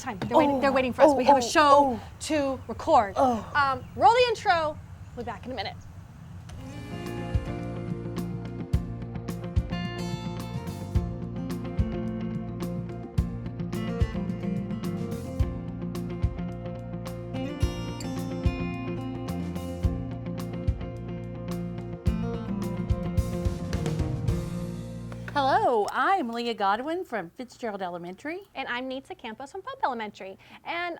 time. They're waiting for us. We have a show to record. Roll the intro. We'll be back in a minute. Hello, I'm Leah Godwin from Fitzgerald Elementary. And I'm Nita Campos from Pope Elementary. And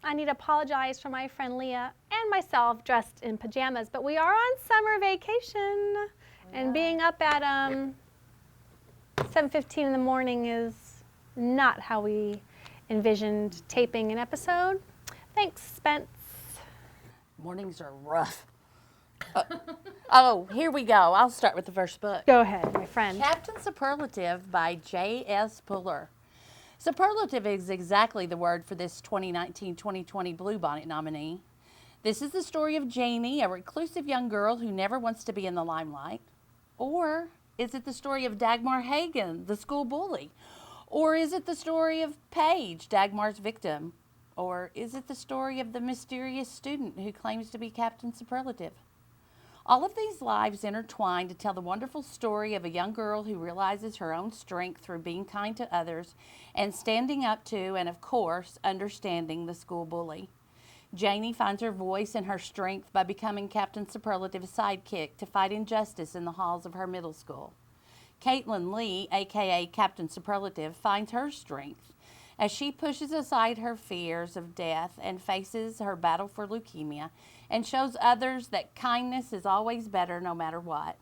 I need to apologize for my friend Leah and myself dressed in pajamas, but we are on summer vacation. And being up at 7:15 in the morning is not how we envisioned taping an episode. Thanks, Spence. Mornings are rough. Here we go. I'll start with the first book. Go ahead, my friend. Captain Superlative by J.S. Puller. Superlative is exactly the word for this 2019-2020 Bluebonnet nominee. This is the story of Janie, a reclusive young girl who never wants to be in the limelight. Or is it the story of Dagmar Hagen, the school bully? Or is it the story of Paige, Dagmar's victim? Or is it the story of the mysterious student who claims to be Captain Superlative? All of these lives intertwine to tell the wonderful story of a young girl who realizes her own strength through being kind to others and standing up to, and of course, understanding the school bully. Janie finds her voice and her strength by becoming Captain Superlative's sidekick to fight injustice in the halls of her middle school. Caitlin Lee, aka Captain Superlative, finds her strength as she pushes aside her fears of death and faces her battle for leukemia and shows others that kindness is always better no matter what.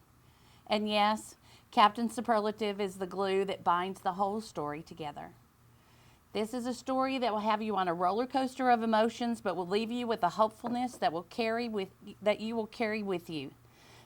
And yes, Captain Superlative is the glue that binds the whole story together. This is a story that will have you on a roller coaster of emotions, but will leave you with a hopefulness that you will carry with you.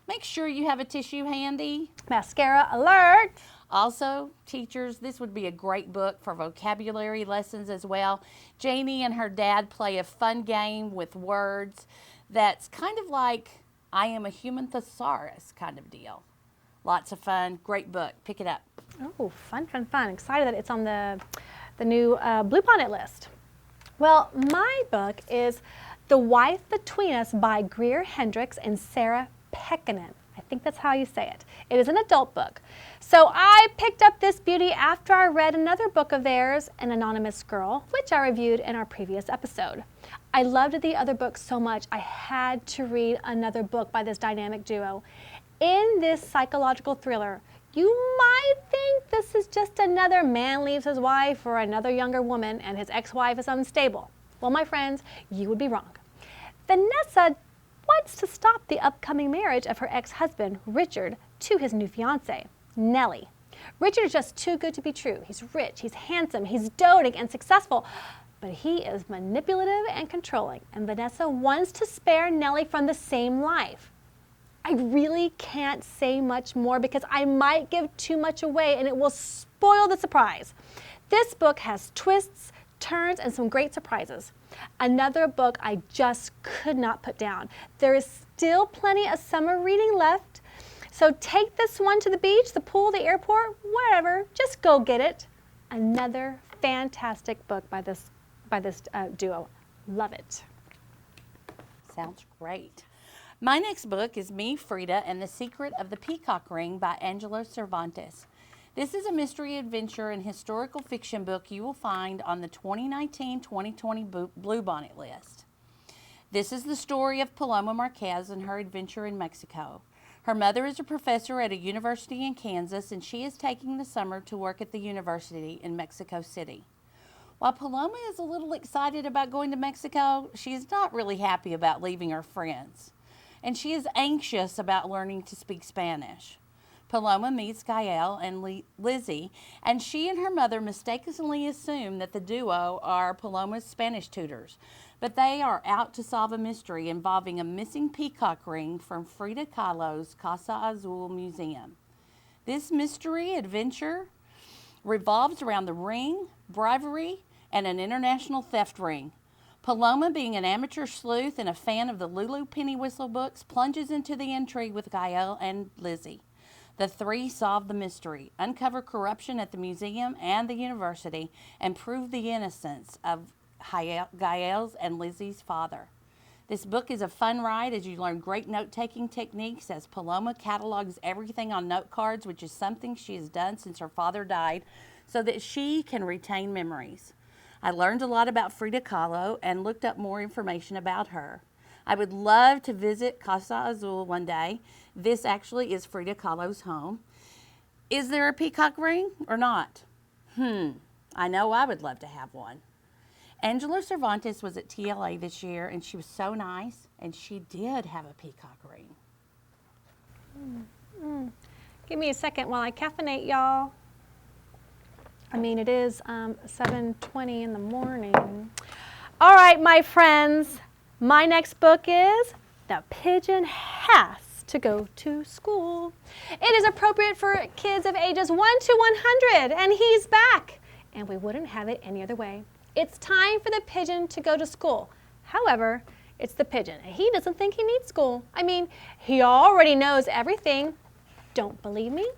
Make sure you have a tissue handy. Mascara alert! Also, teachers, this would be a great book for vocabulary lessons as well. Janie and her dad play a fun game with words that's kind of like I am a human thesaurus kind of deal. Lots of fun. Great book. Pick it up. Oh, fun, fun, fun. Excited that it's on the new Bluebonnet list. Well, my book is The Wife Between Us by Greer, Hendricks, and Sarah Pekkanen. I think that's how you say it. It is an adult book. So I picked up this beauty after I read another book of theirs, An Anonymous Girl, which I reviewed in our previous episode. I loved the other book so much, I had to read another book by this dynamic duo. In this psychological thriller, you might think this is just another man leaves his wife for another younger woman and his ex-wife is unstable. Well, my friends, you would be wrong. Vanessa wants to stop the upcoming marriage of her ex-husband, Richard, to his new fiancée, Nellie. Richard is just too good to be true. He's rich, he's handsome, he's doting and successful, but he is manipulative and controlling, and Vanessa wants to spare Nellie from the same life. I really can't say much more because I might give too much away and it will spoil the surprise. This book has twists, turns, and some great surprises. Another book I just could not put down. There is still plenty of summer reading left, so take this one to the beach, the pool, the airport, wherever. Just go get it. Another fantastic book by this duo. Love it. Sounds great. My next book is Me, Frida, and the Secret of the Peacock Ring by Angelo Cervantes. This is a mystery, adventure, and historical fiction book you will find on the 2019-2020 Bluebonnet list. This is the story of Paloma Marquez and her adventure in Mexico. Her mother is a professor at a university in Kansas, and she is taking the summer to work at the university in Mexico City. While Paloma is a little excited about going to Mexico, she is not really happy about leaving her friends, and she is anxious about learning to speak Spanish. Paloma meets Gael and Lizzie, and she and her mother mistakenly assume that the duo are Paloma's Spanish tutors, but they are out to solve a mystery involving a missing peacock ring from Frida Kahlo's Casa Azul Museum. This mystery adventure revolves around the ring, bribery, and an international theft ring. Paloma, being an amateur sleuth and a fan of the Lulu Penny Whistle books, plunges into the intrigue with Gael and Lizzie. The three solve the mystery, uncover corruption at the museum and the university, and prove the innocence of Gael's and Lizzie's father. This book is a fun ride as you learn great note-taking techniques as Paloma catalogs everything on note cards, which is something she has done since her father died so that she can retain memories. I learned a lot about Frida Kahlo and looked up more information about her. I would love to visit Casa Azul one day. This actually is Frida Kahlo's home. Is there a peacock ring or not? I know I would love to have one. Angela Cervantes was at TLA this year, and she was so nice, and she did have a peacock ring. Give me a second while I caffeinate, y'all. I mean, it is 7:20 in the morning. All right, my friends, my next book is The Pigeon Has to Go to School. It is appropriate for kids of ages 1 to 100, and he's back, and we wouldn't have it any other way. It's time for the pigeon to go to school. However, it's the pigeon, and he doesn't think he needs school. I mean, he already knows everything. Don't believe me?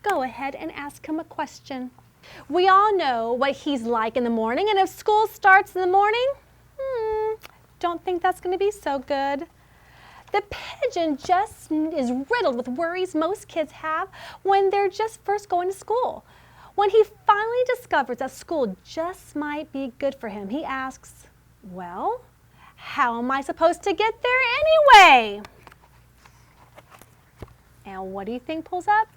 Go ahead and ask him a question. We all know what he's like in the morning, and if school starts in the morning, don't think that's going to be so good. The pigeon just is riddled with worries most kids have when they're just first going to school. When he finally discovers that school just might be good for him, he asks, well, how am I supposed to get there anyway? And what do you think pulls up?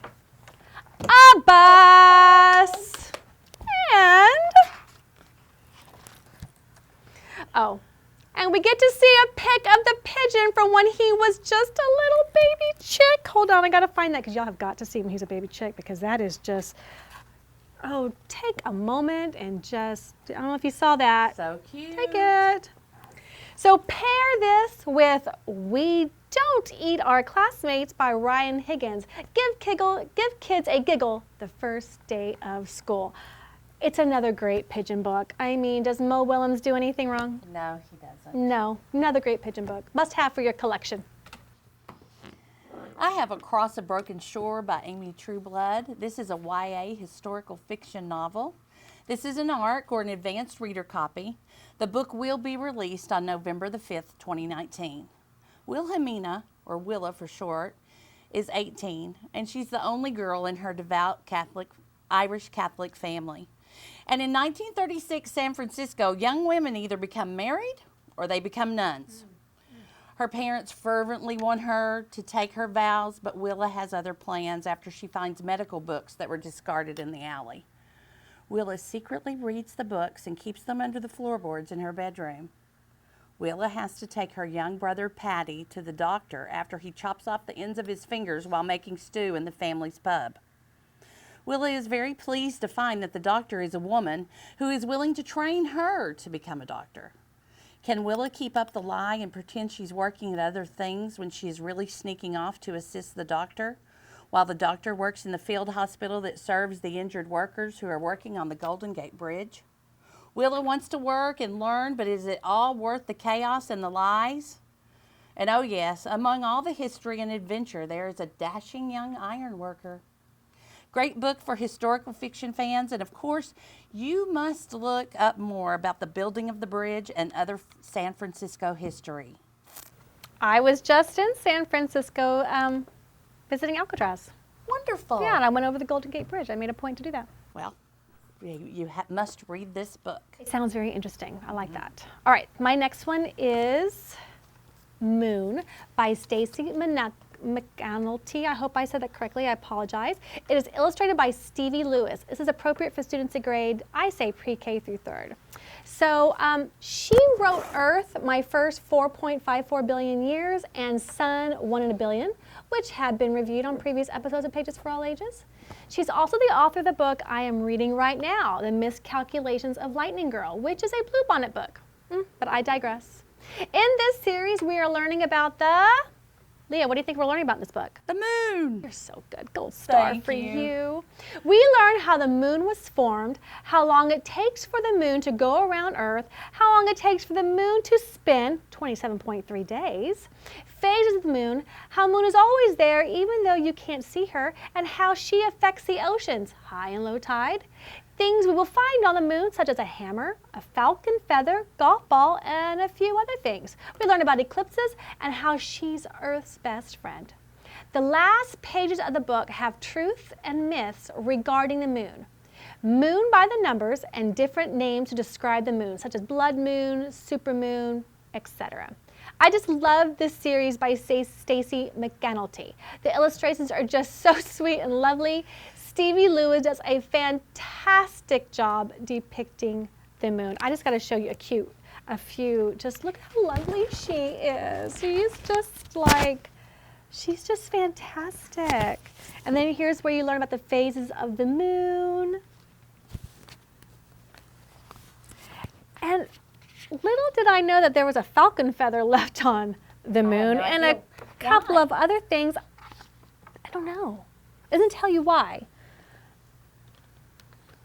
A bus! And we get to see a pic of the pigeon from when he was just a little baby chick. Hold on, I gotta find that because y'all have got to see when he's a baby chick because that is just, oh, take a moment and just, I don't know if you saw that. So cute. Take it. So pair this with We Don't Eat Our Classmates by Ryan Higgins. Give kids a giggle the first day of school. It's another great pigeon book. I mean, does Mo Willems do anything wrong? No, he doesn't. No, another great pigeon book. Must have for your collection. I have Across a Broken Shore by Amy Trueblood. This is a YA historical fiction novel. This is an ARC or an advanced reader copy. The book will be released on November the 5th, 2019. Wilhelmina, or Willa for short, is 18, and she's the only girl in her devout Irish Catholic family. And in 1936 San Francisco, young women either become married or they become nuns. Her parents fervently want her to take her vows, but Willa has other plans after she finds medical books that were discarded in the alley. Willa secretly reads the books and keeps them under the floorboards in her bedroom. Willa has to take her young brother Patty to the doctor after he chops off the ends of his fingers while making stew in the family's pub. Willa is very pleased to find that the doctor is a woman who is willing to train her to become a doctor. Can Willa keep up the lie and pretend she's working at other things when she is really sneaking off to assist the doctor, while the doctor works in the field hospital that serves the injured workers who are working on the Golden Gate Bridge? Willa wants to work and learn, but is it all worth the chaos and the lies? And oh yes, among all the history and adventure, there is a dashing young iron worker. Great book for historical fiction fans, and of course, you must look up more about the building of the bridge and other San Francisco history. I was just in San Francisco visiting Alcatraz. Wonderful. Yeah, and I went over the Golden Gate Bridge. I made a point to do that. Well, you must read this book. It sounds very interesting. I like that. All right, my next one is Moon by Stacy Mcanulty. I hope I said that correctly. I apologize. It is illustrated by Stevie Lewis. This is appropriate for students in grade, I say pre-K through 3rd. So she wrote Earth, my first 4.54 billion years, and Sun, 1 in a billion, which had been reviewed on previous episodes of Pages for All Ages. She's also the author of the book I am reading right now, The Miscalculations of Lightning Girl, which is a Bluebonnet book. But I digress. In this series, we are learning about the Leah, what do you think we're learning about in this book? The moon. You're so good. Gold star Thank for you. you. We learn how the moon was formed, how long it takes for the moon to go around Earth, how long it takes for the moon to spin, 27.3 days, phases of the moon, how moon is always there even though you can't see her, and how she affects the oceans, high and low tide. Things we will find on the moon, such as a hammer, a falcon feather, golf ball, and a few other things. We learn about eclipses and how she's Earth's best friend. The last pages of the book have truth and myths regarding the moon. Moon by the numbers and different names to describe the moon, such as blood moon, supermoon, etc. I just love this series by Stacy Mcanulty. The illustrations are just so sweet and lovely. Stevie Lewis does a fantastic job depicting the moon. I just got to show you a few. Just look how lovely she is. She's just fantastic. And then here's where you learn about the phases of the moon. And little did I know that there was a falcon feather left on the moon and a couple of other things. I don't know. It doesn't tell you why.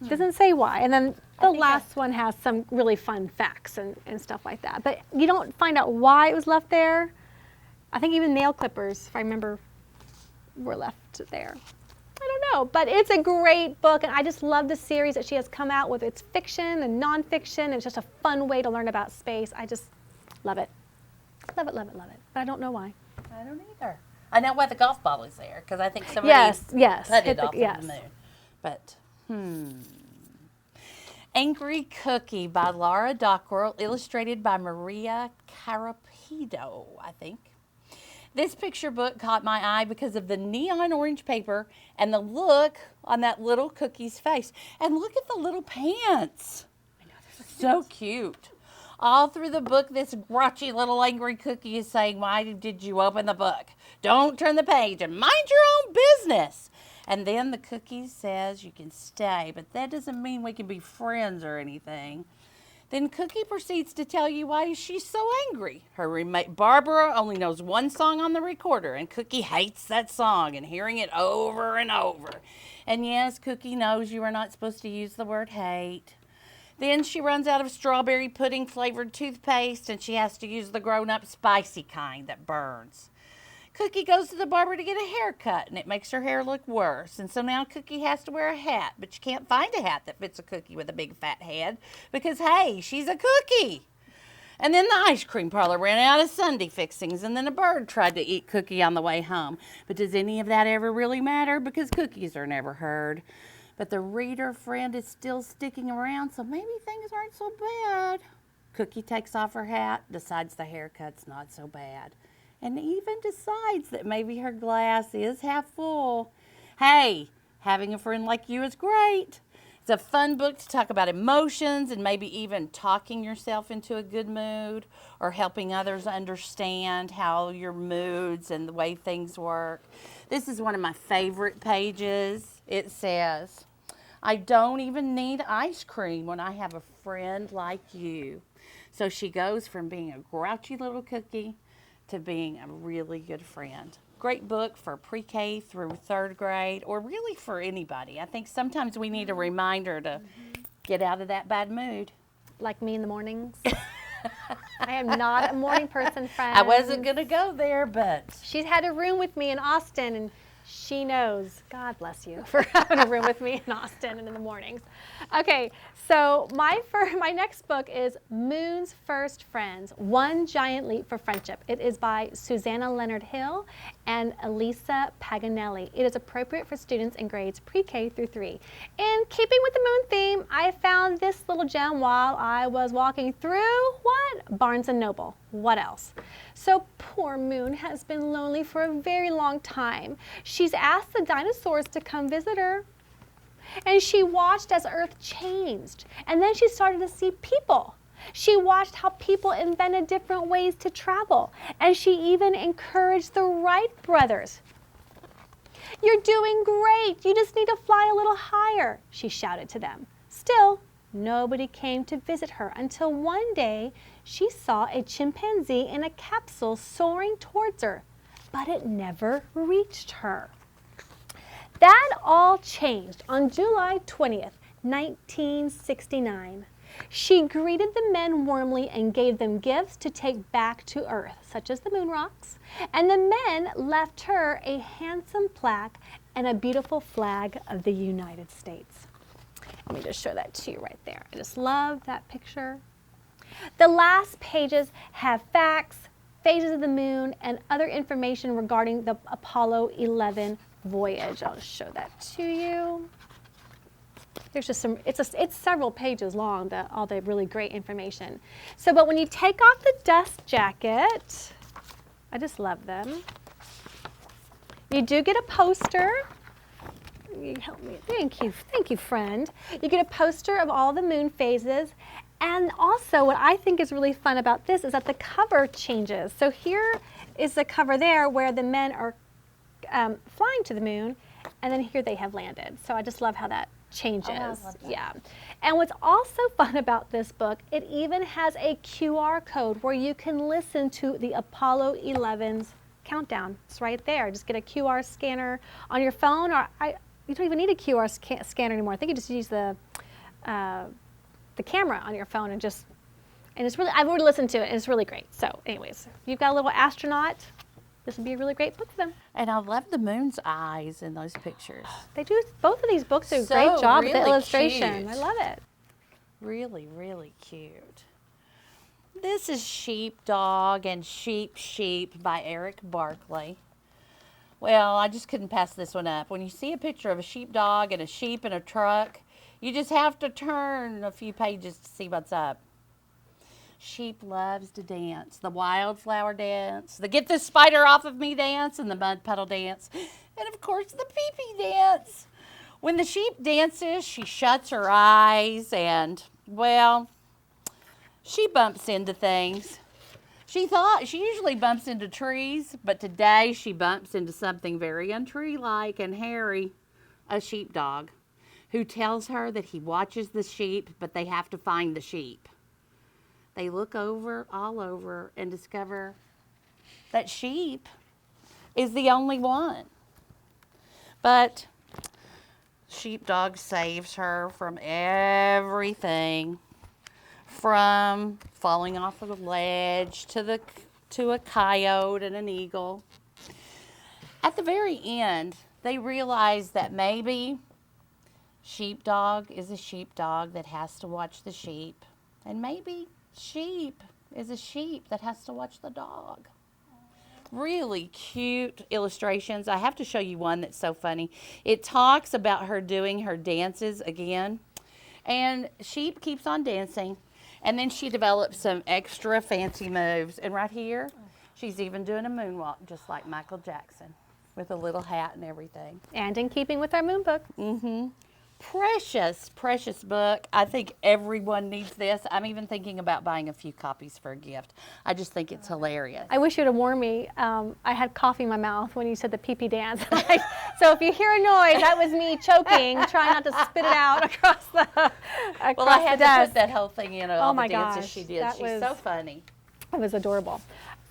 Doesn't say why. And then the last one has some really fun facts and stuff like that. But you don't find out why it was left there. I think even nail clippers, if I remember, were left there. I don't know. But it's a great book, and I just love the series that she has come out with. It's fiction and nonfiction, and it's just a fun way to learn about space. I just love it. Love it, love it, love it. But I don't know why. I don't either. I know why the golf ball is there, because I think somebody cut it off of the moon. But, Angry Cookie by Laura Dockrill, illustrated by Maria Karipidou, I think. This picture book caught my eye because of the neon orange paper and the look on that little cookie's face. And look at the little pants. I know, they're so cute. All through the book, this grouchy little angry cookie is saying, why did you open the book? Don't turn the page and mind your own business. And then the cookie says you can stay, but that doesn't mean we can be friends or anything. Then Cookie proceeds to tell you why she's so angry. Her roommate Barbara only knows one song on the recorder, and Cookie hates that song and hearing it over and over. And yes, Cookie knows you are not supposed to use the word hate. Then she runs out of strawberry pudding flavored toothpaste, and she has to use the grown-up spicy kind that burns. Cookie goes to the barber to get a haircut, and it makes her hair look worse. And so now Cookie has to wear a hat, but you can't find a hat that fits a cookie with a big fat head because, hey, she's a cookie. And then the ice cream parlor ran out of Sunday fixings, and then a bird tried to eat Cookie on the way home. But does any of that ever really matter? Because cookies are never heard. But the reader friend is still sticking around, so maybe things aren't so bad. Cookie takes off her hat, decides the haircut's not so bad, and even decides that maybe her glass is half full. Hey, having a friend like you is great. It's a fun book to talk about emotions and maybe even talking yourself into a good mood or helping others understand how your moods and the way things work. This is one of my favorite pages. It says, I don't even need ice cream when I have a friend like you. So she goes from being a grouchy little cookie to being a really good friend. Great book for pre-K through 3rd grade, or really for anybody. I think sometimes we need a reminder to get out of that bad mood. Like me in the mornings. I am not a morning person, friend. I wasn't going to go there, but... She's had a room with me in Austin, and she knows. God bless you for having a room with me in Austin and in the mornings. Okay, so my next book is Moon's First Friends, One Giant Leap for Friendship. It is by Susanna Leonard Hill and Elisa Paganelli. It is appropriate for students in grades pre-K through 3. In keeping with the moon theme, I found this little gem while I was walking through, what? Barnes & Noble. What else? So poor Moon has been lonely for a very long time. She's asked the dinosaurs to come visit her. And she watched as Earth changed. And then she started to see people. She watched how people invented different ways to travel. And she even encouraged the Wright brothers. You're doing great. You just need to fly a little higher, she shouted to them. Still, nobody came to visit her until one day she saw a chimpanzee in a capsule soaring towards her. but it never reached her. That all changed on July 20th, 1969. She greeted the men warmly and gave them gifts to take back to Earth, such as the moon rocks, and the men left her a handsome plaque and a beautiful flag of the United States. Let me just show that to you right there. I just love that picture. The last pages have facts, phases of the moon, and other information regarding the Apollo 11 voyage. I'll just show that to you. There's just some, it's several pages long, all the really great information. So, but when you take off the dust jacket, I just love them. You do get a poster. You help me. Thank you, friend. You get a poster of all the moon phases. And also what I think is really fun about this is that the cover changes. So here is the cover there where the men are flying to the moon, and then here they have landed. So I just love how that changes. Oh, I love that. Yeah. And what's also fun about this book, it even has a QR code where you can listen to the Apollo 11's countdown. It's right there. Just get a QR scanner on your phone, or you don't even need a QR scanner anymore. I think you just use the camera on your phone and it's really, I've already listened to it and it's really great. So anyways, if you've got a little astronaut, this would be a really great book for them. And I love the moon's eyes in those pictures. They do, both of these books do a So great job with the really illustration. cute. I love it. Really, really cute. This is Sheepdog and Sheep by Eric Barclay. Well, I just couldn't pass this one up. When you see a picture of a sheepdog and a sheep in a truck, you just have to turn a few pages to see what's up. Sheep loves to dance. The wildflower dance, the get this spider off of me dance, and the mud puddle dance, and of course the pee-pee dance. When the sheep dances, she shuts her eyes and, well, she bumps into things. She usually bumps into trees, but today she bumps into something very untree-like and hairy, a sheepdog, who tells her that he watches the sheep, but they have to find the sheep. They look all over, and discover that sheep is the only one. But Sheepdog saves her from everything, from falling off of a ledge to a coyote and an eagle. At the very end, they realize that maybe Sheepdog is a sheepdog that has to watch the sheep, and maybe sheep is a sheep that has to watch the dog. Really cute illustrations. I have to show you one that's so funny. It talks about her doing her dances again, and sheep keeps on dancing, and then she develops some extra fancy moves, and right here she's even doing a moonwalk just like Michael Jackson with a little hat and everything. And in keeping with our moon book. Mm-hmm. Precious, precious book. I think everyone needs this. I'm even thinking about buying a few copies for a gift. I just think it's hilarious. I wish you would have warned me. I had coffee in my mouth when you said the pee-pee dance. So if you hear a noise, that was me choking, trying not to spit it out across the desk. Well, I had to put that whole thing in, all my the dances gosh, she did. She's so funny. It was adorable.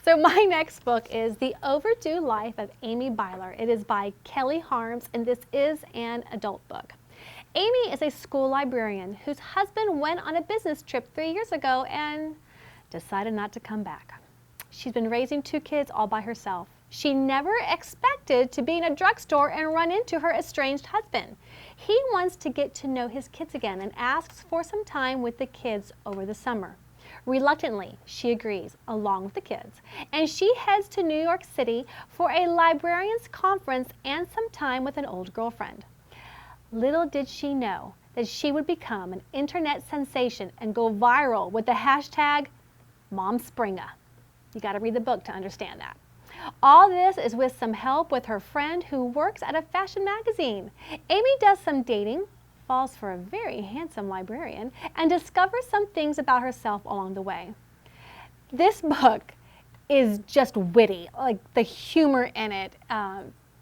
So my next book is The Overdue Life of Amy Byler. It is by Kelly Harms, and this is an adult book. Amy is a school librarian whose husband went on a business trip 3 years ago and decided not to come back. She's been raising 2 kids all by herself. She never expected to be in a drugstore and run into her estranged husband. He wants to get to know his kids again and asks for some time with the kids over the summer. Reluctantly, she agrees, along with the kids, and she heads to New York City for a librarians conference and some time with an old girlfriend. Little did she know that she would become an internet sensation and go viral with the hashtag #MomSpringa. You got to read the book to understand that. All this is with some help with her friend who works at a fashion magazine. Amy does some dating, falls for a very handsome librarian, and discovers some things about herself along the way. This book is just witty, like the humor in it.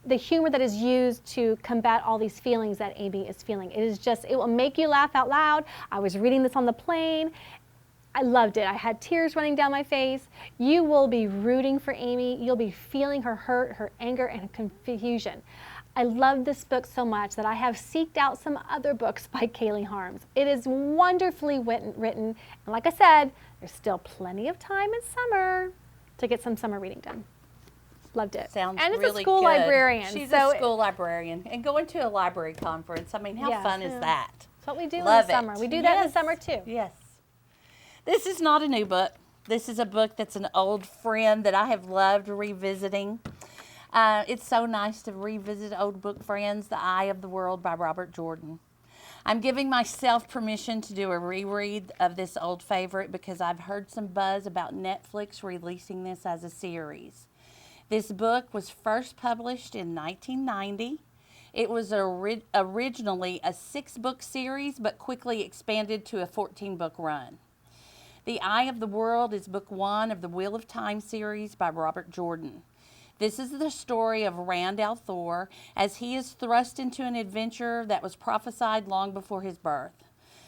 The humor that is used to combat all these feelings that Amy is feeling. It will make you laugh out loud. I was reading this on the plane. I loved it. I had tears running down my face. You will be rooting for Amy. You'll be feeling her hurt, her anger, and confusion. I love this book so much that I have seeked out some other books by Kaylee Harms. It is wonderfully written, and like I said, there's still plenty of time in summer to get some summer reading done. Loved it. Sounds and it's really a school good. librarian. She's so a school librarian. And going to a library conference, I mean, how fun is that? That's what we do Love in the summer. it. We do that in the summer too. Yes. This is not a new book. This is a book that's an old friend that I have loved revisiting. It's so nice to revisit old book friends, The Eye of the World by Robert Jordan. I'm giving myself permission to do a reread of this old favorite because I've heard some buzz about Netflix releasing this as a series. This book was first published in 1990. It was originally a 6-book series, but quickly expanded to a 14-book run. The Eye of the World is book 1 of the Wheel of Time series by Robert Jordan. This is the story of Rand al'Thor as he is thrust into an adventure that was prophesied long before his birth.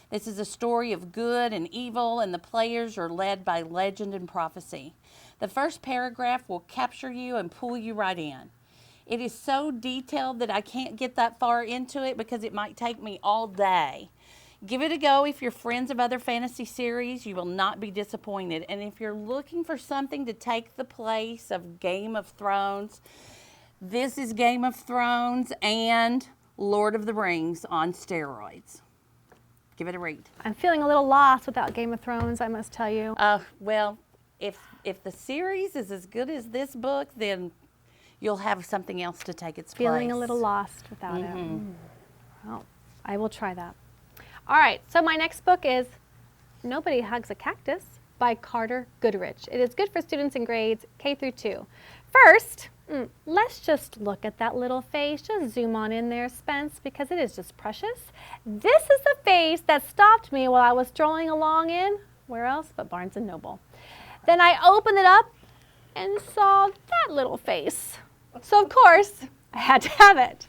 This is a story of good and evil, and the players are led by legend and prophecy. The first paragraph will capture you and pull you right in. It is so detailed that I can't get that far into it because it might take me all day. Give it a go if you're friends of other fantasy series. You will not be disappointed. And if you're looking for something to take the place of Game of Thrones, this is Game of Thrones and Lord of the Rings on steroids. Give it a read. I'm feeling a little lost without Game of Thrones, I must tell you. Well, if the series is as good as this book, then you'll have something else to take its place. Feeling a little lost without it. Well, I will try that. All right, so my next book is Nobody Hugs a Cactus by Carter Goodrich. It is good for students in grades K through 2. First, let's just look at that little face. Just zoom on in there, Spence, because it is just precious. This is the face that stopped me while I was strolling along in, where else but Barnes & Noble. Then I opened it up and saw that little face. So of course, I had to have it.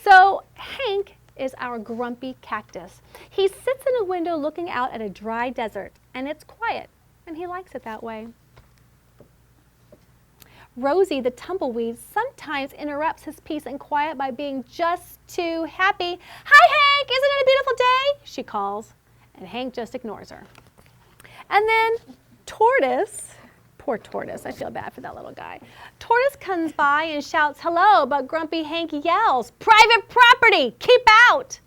So Hank is our grumpy cactus. He sits in a window looking out at a dry desert, and it's quiet, and he likes it that way. Rosie, the tumbleweed, sometimes interrupts his peace and quiet by being just too happy. "Hi, Hank, isn't it a beautiful day?" she calls, and Hank just ignores her. And then Tortoise, poor Tortoise, I feel bad for that little guy. Tortoise comes by and shouts hello, but grumpy Hank yells, "Private property, keep out!"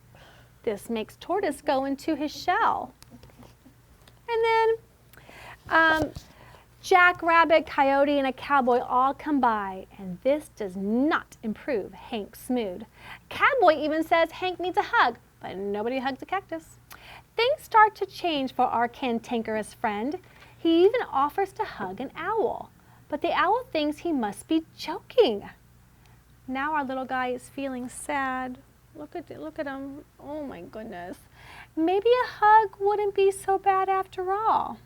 This makes Tortoise go into his shell. And then Jack Rabbit, Coyote, and a cowboy all come by, and this does not improve Hank's mood. Cowboy even says Hank needs a hug, but nobody hugs a cactus. Things start to change for our cantankerous friend. He even offers to hug an owl, but the owl thinks he must be joking. Now our little guy is feeling sad. Look at him. Oh my goodness. Maybe a hug wouldn't be so bad after all.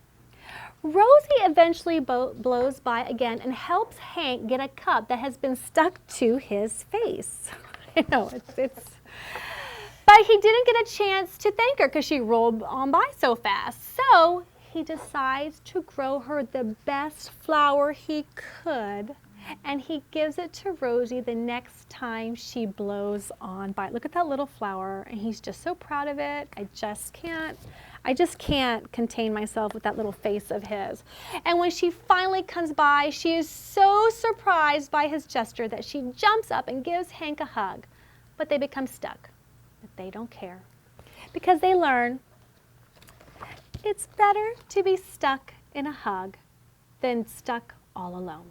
Rosie eventually blows by again and helps Hank get a cup that has been stuck to his face. I know, it's... But he didn't get a chance to thank her because she rolled on by so fast. So he decides to grow her the best flower he could, and he gives it to Rosie the next time she blows on by. Look at that little flower, and he's just so proud of it. I just can't contain myself with that little face of his. And when she finally comes by, she is so surprised by his gesture that she jumps up and gives Hank a hug. But they become stuck. But they don't care, because they learn it's better to be stuck in a hug than stuck all alone.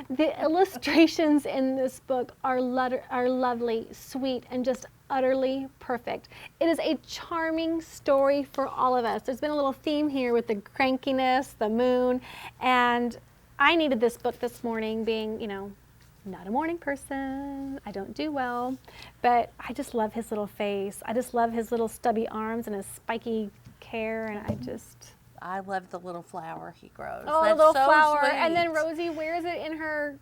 The illustrations in this book are lovely, sweet, and just utterly perfect. It is a charming story for all of us. There's been a little theme here with the crankiness, the moon, and I needed this book this morning, being, not a morning person. I don't do well, but I just love his little face. I just love his little stubby arms and his spiky hair, and I love the little flower he grows. Oh, That's the little so flower. sweet. And then Rosie wears it in her...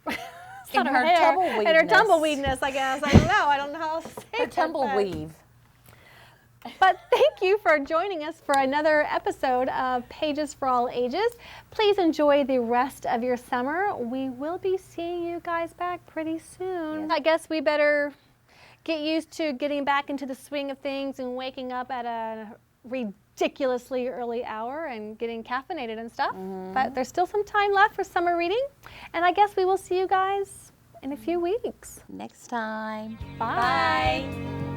in her tumbleweedness. In her tumbleweedness, I guess. I don't know how to say her it. tumbleweave. But thank you for joining us for another episode of Pages for All Ages. Please enjoy the rest of your summer. We will be seeing you guys back pretty soon. Yes. I guess we better get used to getting back into the swing of things and waking up at a ridiculously early hour and getting caffeinated and stuff. But there's still some time left for summer reading. And I guess we will see you guys in a few weeks. Next time. Bye. Bye.